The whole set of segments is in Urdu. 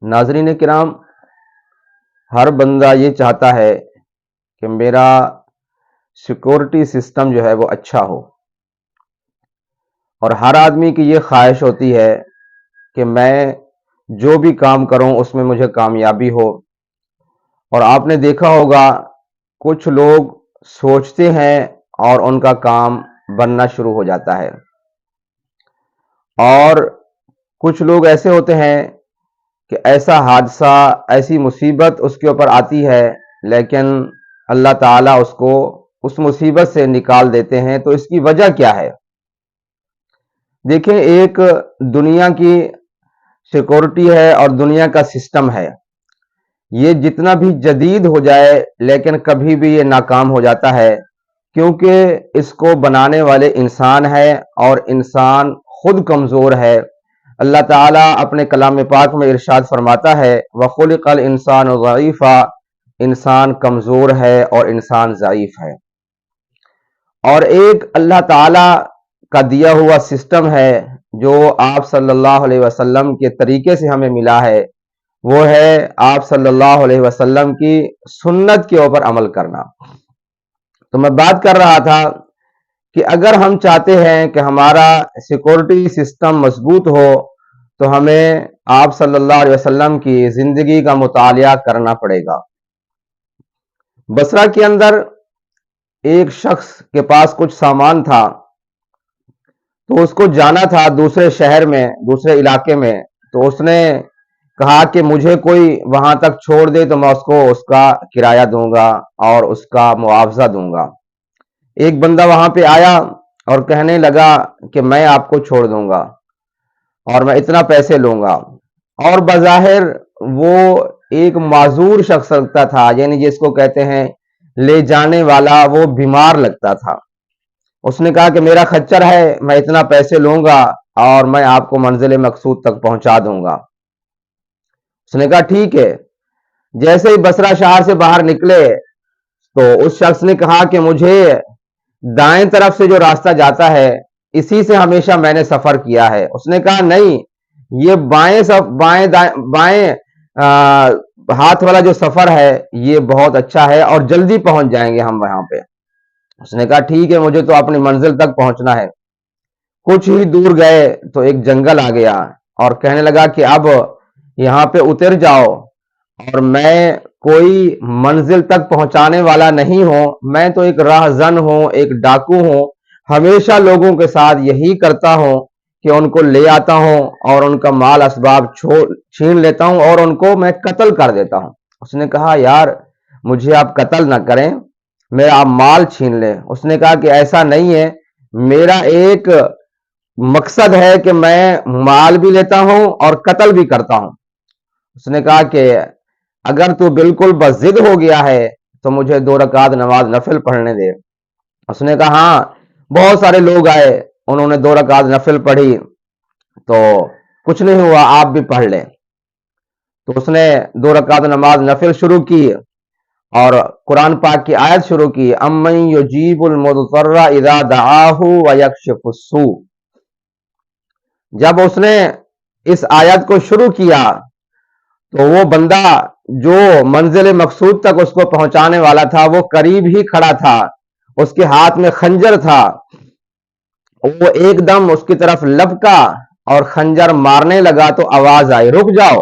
ناظرین کرام، ہر بندہ یہ چاہتا ہے کہ میرا سیکورٹی سسٹم جو ہے وہ اچھا ہو، اور ہر آدمی کی یہ خواہش ہوتی ہے کہ میں جو بھی کام کروں اس میں مجھے کامیابی ہو۔ اور آپ نے دیکھا ہوگا کچھ لوگ سوچتے ہیں اور ان کا کام بننا شروع ہو جاتا ہے، اور کچھ لوگ ایسے ہوتے ہیں کہ ایسا حادثہ، ایسی مصیبت اس کے اوپر آتی ہے، لیکن اللہ تعالیٰ اس کو اس مصیبت سے نکال دیتے ہیں۔ تو اس کی وجہ کیا ہے؟ دیکھیں، ایک دنیا کی سیکورٹی ہے اور دنیا کا سسٹم ہے، یہ جتنا بھی جدید ہو جائے لیکن کبھی بھی یہ ناکام ہو جاتا ہے، کیونکہ اس کو بنانے والے انسان ہے اور انسان خود کمزور ہے۔ اللہ تعالیٰ اپنے کلام پاک میں ارشاد فرماتا ہے وَخُلِقَ الْإِنسَانُ ضَعِيفًا، انسان کمزور ہے اور انسان ضعیف ہے۔ اور ایک اللہ تعالیٰ کا دیا ہوا سسٹم ہے جو آپ صلی اللہ علیہ وسلم کے طریقے سے ہمیں ملا ہے، وہ ہے آپ صلی اللہ علیہ وسلم کی سنت کے اوپر عمل کرنا۔ تو میں بات کر رہا تھا کہ اگر ہم چاہتے ہیں کہ ہمارا سیکورٹی سسٹم مضبوط ہو تو ہمیں آپ صلی اللہ علیہ وسلم کی زندگی کا مطالعہ کرنا پڑے گا۔ بصرہ کے اندر ایک شخص کے پاس کچھ سامان تھا، تو اس کو جانا تھا دوسرے شہر میں، دوسرے علاقے میں، تو اس نے کہا کہ مجھے کوئی وہاں تک چھوڑ دے تو میں اس کو اس کا کرایہ دوں گا اور اس کا معاوضہ دوں گا۔ ایک بندہ وہاں پہ آیا اور کہنے لگا کہ میں آپ کو چھوڑ دوں گا اور میں اتنا پیسے لوں گا، اور بظاہر وہ ایک معذور شخص لگتا تھا، یعنی جس کو کہتے ہیں لے جانے والا، وہ بیمار لگتا تھا۔ اس نے کہا کہ میرا خچر ہے، میں اتنا پیسے لوں گا اور میں آپ کو منزل مقصود تک پہنچا دوں گا۔ اس نے کہا ٹھیک ہے۔ جیسے ہی بصرہ شہر سے باہر نکلے تو اس شخص نے کہا کہ مجھے دائیں طرف سے جو راستہ جاتا ہے اسی سے ہمیشہ میں نے سفر کیا ہے۔ اس نے کہا نہیں، یہ بائیں ہاتھ والا جو سفر ہے یہ بہت اچھا ہے اور جلدی پہنچ جائیں گے ہم وہاں پہ۔ اس نے کہا ٹھیک ہے، مجھے تو اپنی منزل تک پہنچنا ہے۔ کچھ ہی دور گئے تو ایک جنگل آ گیا اور کہنے لگا کہ اب یہاں پہ اتر جاؤ، اور میں کوئی منزل تک پہنچانے والا نہیں ہوں، میں تو ایک راہزن ہوں، ایک ڈاکو ہوں، ہمیشہ لوگوں کے ساتھ یہی کرتا ہوں کہ ان کو لے آتا ہوں اور ان کا مال اسباب چھین لیتا ہوں اور ان کو میں قتل کر دیتا ہوں۔ اس نے کہا یار مجھے آپ قتل نہ کریں، میرا آپ مال چھین لیں۔ اس نے کہا کہ ایسا نہیں ہے، میرا ایک مقصد ہے کہ میں مال بھی لیتا ہوں اور قتل بھی کرتا ہوں۔ اس نے کہا کہ اگر تو بالکل بضد ہو گیا ہے تو مجھے 2 رکعت نماز نفل پڑھنے دے۔ اس نے کہا ہاں، بہت سارے لوگ آئے، انہوں نے 2 رکعت نفل پڑھی تو کچھ نہیں ہوا، آپ بھی پڑھ لیں۔ تو اس نے 2 رکعت نماز نفل شروع کی اور قرآن پاک کی آیت شروع کی امن یجیب المضطر اذا دعاہ ویکشف السوء۔ جب اس نے اس آیت کو شروع کیا تو وہ بندہ جو منزل مقصود تک اس کو پہنچانے والا تھا وہ قریب ہی کھڑا تھا، اس کے ہاتھ میں خنجر تھا، وہ ایک دم اس کی طرف لپکا اور خنجر مارنے لگا تو آواز آئی رک جاؤ۔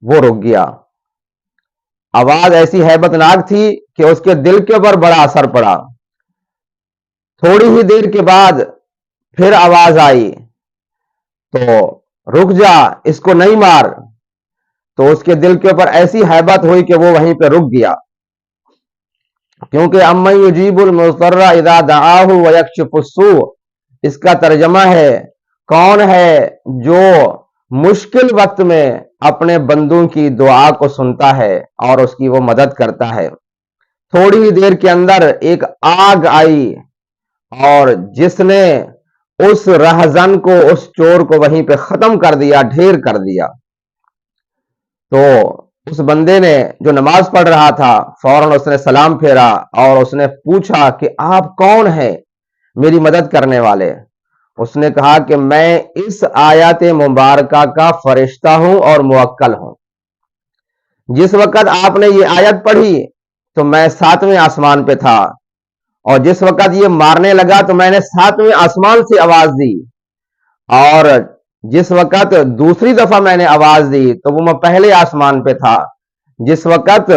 وہ رک گیا۔ آواز ایسی ہیبت ناک تھی کہ اس کے دل کے اوپر بڑا اثر پڑا۔ تھوڑی ہی دیر کے بعد پھر آواز آئی تو رک جا، اس کو نہیں مار۔ تو اس کے دل کے اوپر ایسی ہیبت ہوئی کہ وہ وہیں پہ رک گیا، کیونکہ امن یجیب المضطر اذا دعاہ ویکشف السوء اس کا ترجمہ ہے کون ہے جو مشکل وقت میں اپنے بندوں کی دعا کو سنتا ہے اور اس کی وہ مدد کرتا ہے۔ تھوڑی ہی دیر کے اندر ایک آگ آئی اور جس نے اس رہزن کو، اس چور کو وہیں پہ ختم کر دیا، ڈھیر کر دیا۔ تو اس بندے نے جو نماز پڑھ رہا تھا فوراً اس نے سلام پھیرا اور اس نے پوچھا کہ آپ کون ہیں میری مدد کرنے والے؟ اس نے کہا کہ میں اس آیات مبارکہ کا فرشتہ ہوں اور موکل ہوں. جس وقت آپ نے یہ آیت پڑھی تو میں 7ویں آسمان پہ تھا، اور جس وقت یہ مارنے لگا تو میں نے 7ویں آسمان سے آواز دی، اور جس وقت دوسری دفعہ میں نے آواز دی تو وہ میں پہلے آسمان پہ تھا. جس وقت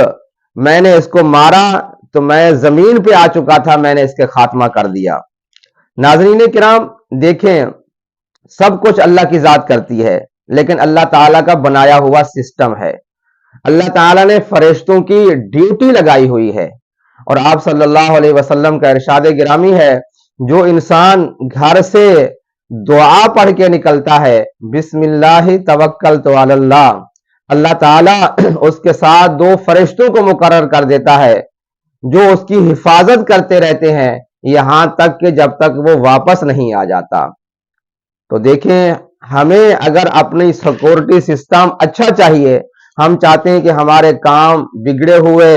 میں نے اس کو مارا تو میں زمین پہ آ چکا تھا، میں نے اس کے خاتمہ کر دیا. ناظرین کرام دیکھیں، سب کچھ اللہ کی ذات کرتی ہے، لیکن اللہ تعالیٰ کا بنایا ہوا سسٹم ہے. اللہ تعالیٰ نے فرشتوں کی ڈیوٹی لگائی ہوئی ہے، اور آپ صلی اللہ علیہ وسلم کا ارشاد گرامی ہے، جو انسان گھر سے دعا پڑھ کے نکلتا ہے، بسم اللہ توکلت علی اللہ، اللہ تعالیٰ اس کے ساتھ 2 فرشتوں کو مقرر کر دیتا ہے جو اس کی حفاظت کرتے رہتے ہیں یہاں تک کہ جب تک وہ واپس نہیں آ جاتا. تو دیکھیں، ہمیں اگر اپنی سیکورٹی سسٹم اچھا چاہیے، ہم چاہتے ہیں کہ ہمارے کام بگڑے ہوئے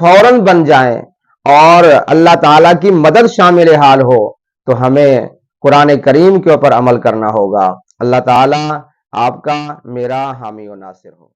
فوراً بن جائیں اور اللہ تعالیٰ کی مدد شامل حال ہو، تو ہمیں قرآن کریم کے اوپر عمل کرنا ہوگا. اللہ تعالیٰ آپ کا میرا حامی و ناصر ہو.